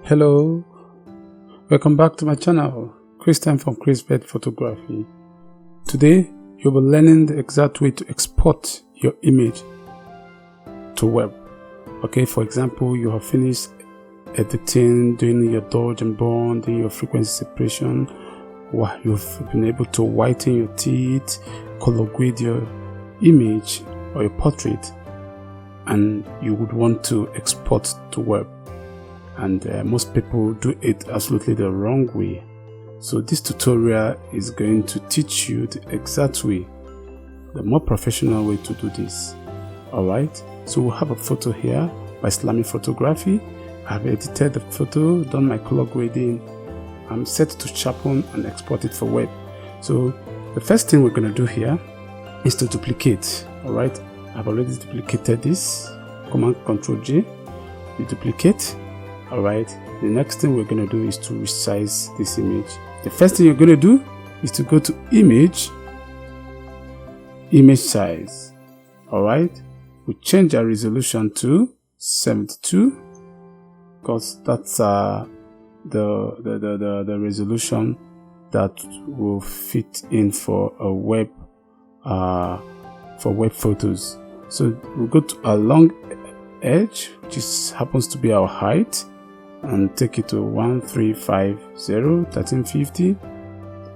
Hello, welcome back to my channel, Christian from Krisbed Photography. Today, you'll be learning the exact way to export your image to web. Okay, for example, you have finished editing, doing your dodge and burn, doing your frequency separation. Wow, you've been able to whiten your teeth, color grade your image or your portrait, and you would want to export to web. And most people do it absolutely the wrong way. So this tutorial is going to teach you the exact way, the more professional way to do this. Alright, so we'll have a photo here by Sharpen Photography. I've edited the photo, done my color grading. I'm set to sharpen and export it for web. So the first thing we're going to do here is to duplicate. Alright, I've already duplicated this. Command Ctrl J, you duplicate. Alright, the next thing we're going to do is to resize this image. The first thing you're going to do is to go to image size. Alright, we change our resolution to 72 because that's the resolution that will fit in for a web photos. So we'll go to a long edge, which happens to be our height, and take it to 1350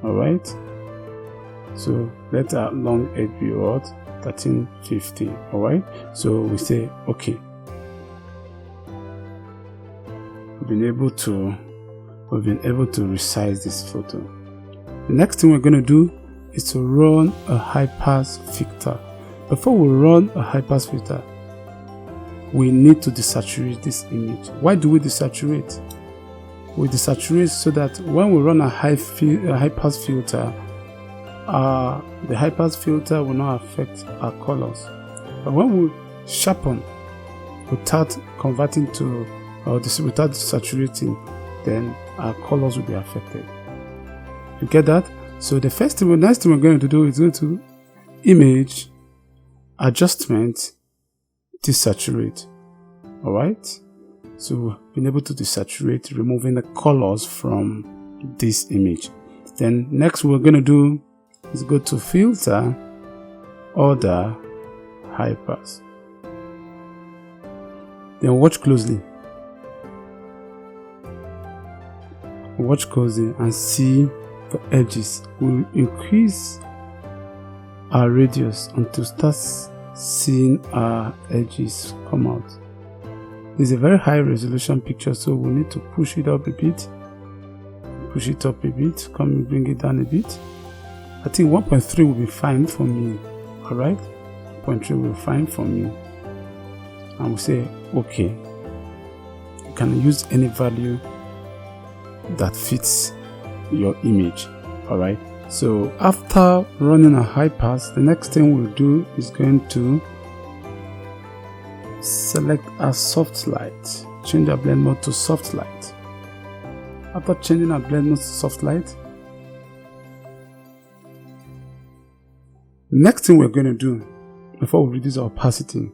Alright, so let our long edge be what 1350. Alright, so we say okay. We've been able to resize this photo. The next thing we're going to do is to run a high pass filter. Before we run a high pass filter, we need to desaturate this image. Why do we desaturate? We desaturate so that when we run a high pass filter, the high pass filter will not affect our colors. But when we sharpen without converting to without desaturating, then our colors will be affected. You get that? So the next thing we're going to do is go to image, adjustment, desaturate. Alright, so we've been able to desaturate, removing the colors from this image. Then next we're going to do is go to filter, order, high pass. Then watch closely. Watch closely and see the edges. We'll increase our radius until start seeing our edges come out. It's a very high resolution picture, so we need to push it up a bit. Push it up a bit. Come and bring it down a bit. I think 1.3 will be fine for me. Alright, 1.3 will be fine for me. And we'll say okay. You can use any value that fits your image. Alright, so after running a high pass, the next thing we'll do is going to select a soft light. Change our blend mode to soft light. After changing our blend mode to soft light, next thing we're going to do before we reduce our opacity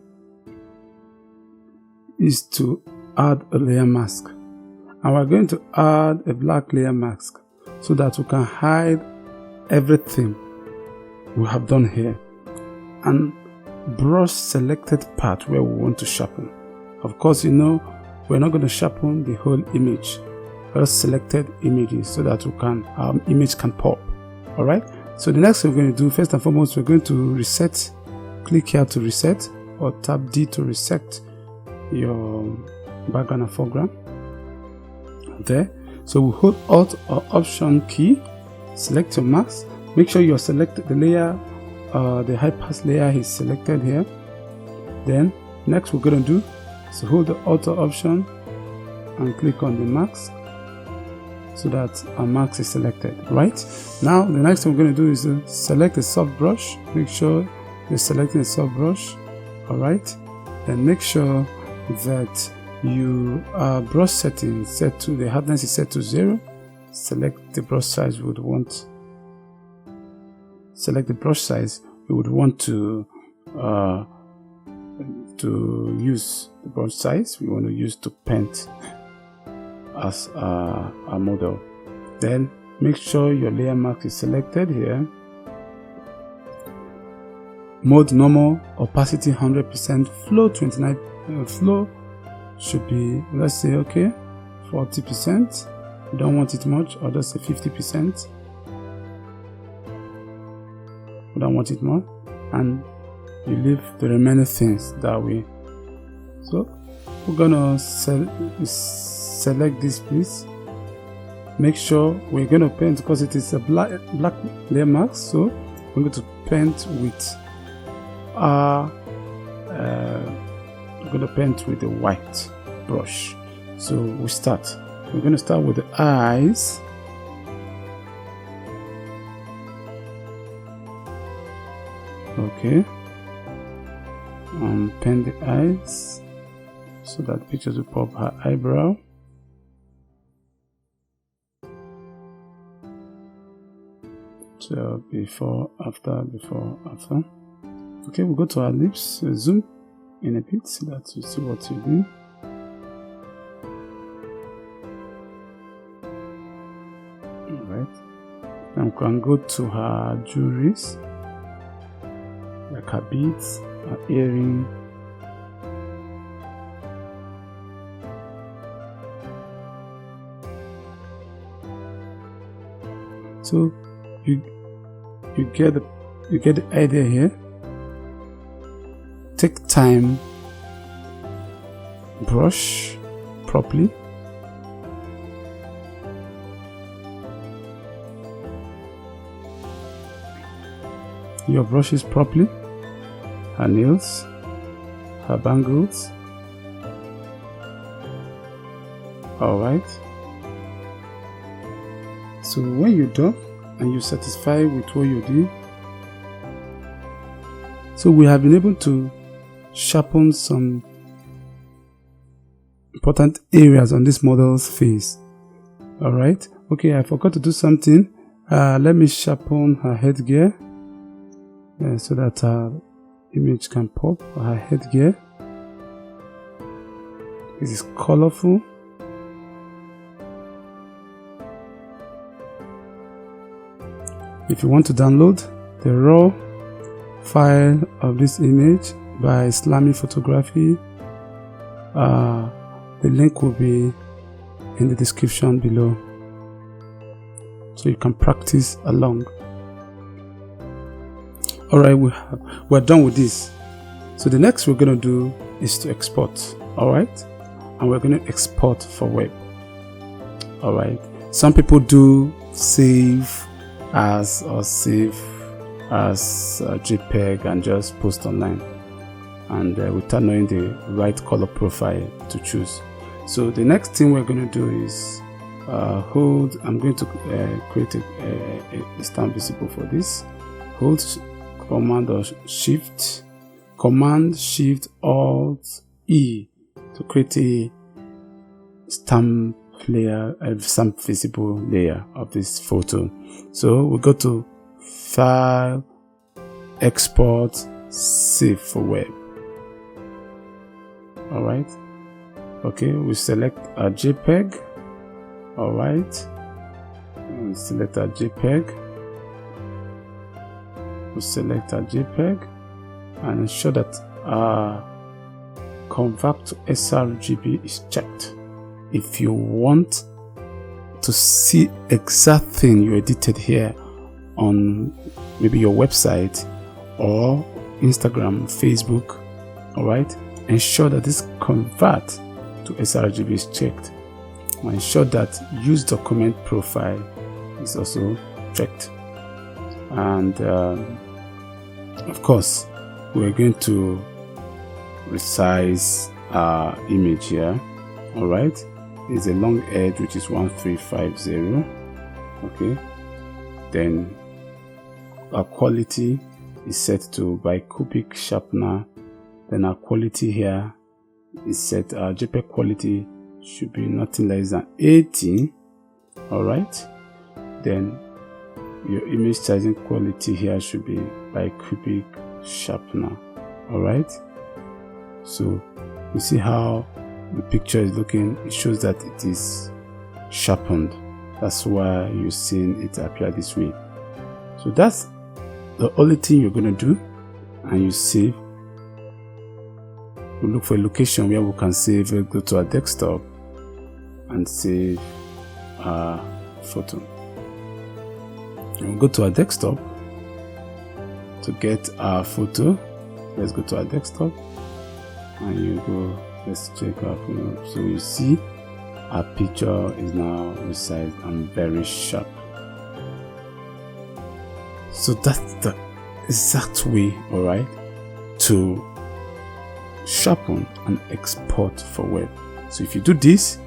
is to add a layer mask. And we're going to add a black layer mask so that we can hide everything we have done here and brush selected part where we want to sharpen. Of course, you know, we're not going to sharpen the whole image, just selected images so that our image can pop. Alright, so the next thing we're going to do, first and foremost, we're going to reset. Click here to reset, or tap D to reset your background and foreground. There, so we hold Alt or Option key, select your mask, make sure you select the layer, the high pass layer is selected here. Then next we're going to do is hold the Alt or Option and click on the mask so that our mask is selected. Right now, the next thing we're going to do is to select a soft brush. Make sure you're selecting a soft brush. Alright, then make sure that you brush setting set to the hardness is set to 0. Select the brush size we would want. Select the brush size we would want to use. The brush size we want to use to paint as a model. Then make sure your layer mask is selected here. Mode normal, opacity 100%, flow 29, flow should be, let's say, okay, 40%. You don't want it much, or just say 50%. You don't want it more, and you leave the remaining things that way. So we're gonna select this piece. Make sure we're gonna paint, because it is a black layer mask, so we're going to paint with we're going to paint with the white brush. So we start. We're going to start with the eyes. Okay. Paint the eyes so that the pictures will pop her eyebrow. So before, after. Okay, we'll go to our lips, zoom in a bit so that you see what you do. Alright, and we can go to her jewelries, like her beads, her earring. So you get the idea here. Take time, brush properly. Your brushes properly. Her nails, her bangles. Alright. So when you're done and you're satisfied with what you did, so we have been able to sharpen some important areas on this model's face. Alright, okay, I forgot to do something. Let me sharpen her headgear so that her image can pop. Her headgear, this is colorful. If you want to download the raw file of this image by Krisbed Photography, the link will be in the description below, so you can practice along. Alright, we're done with this. So the next we're going to do is to export. Alright, and we're going to export for web. Alright, some people do save as a JPEG and just post online, and without knowing the right color profile to choose. So the next thing we're going to do is I'm going to create a stamp visible for this. Hold Command Shift Alt E to create a stamp layer, a stamp visible layer of this photo. So we go to File, Export, Save for Web. Alright, okay, we select a JPEG. Alright, we select a JPEG. We select a JPEG and ensure that Convert to sRGB is checked. If you want to see exact thing you edited here on maybe your website or Instagram, Facebook, alright, ensure that this convert to sRGB is checked. Ensure that use document profile is also checked. And of course, we're going to resize our image here. Alright, there's a long edge which is 1350. Okay, then our quality is set to bicubic sharpener. Then our quality here is set, our JPEG quality should be nothing less than 80. Alright, then your image sizing quality here should be bicubic sharpener. Alright, so you see how the picture is looking. It shows that it is sharpened. That's why you're seeing it appear this way. So that's the only thing you're going to do. And you save. We look for a location where we can save. We'll go to our desktop and save our photo. And we'll go to our desktop to get our photo. Let's go to our desktop and you go, let's check our photo. So you see our picture is now resized and very sharp. So that's the exact way, alright, to sharpen and export for web. So if you do this,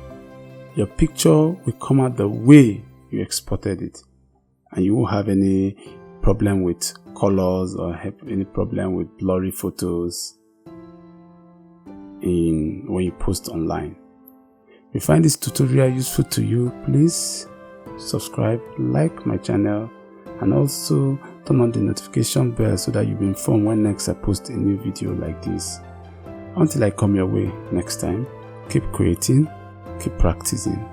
your picture will come out the way you exported it, and you won't have any problem with colors or have any problem with blurry photos when you post online. If you find this tutorial useful to you, please subscribe, like my channel, and also turn on the notification bell so that you'll be informed when next I post a new video like this. Until I come your way next time, keep creating, keep practicing.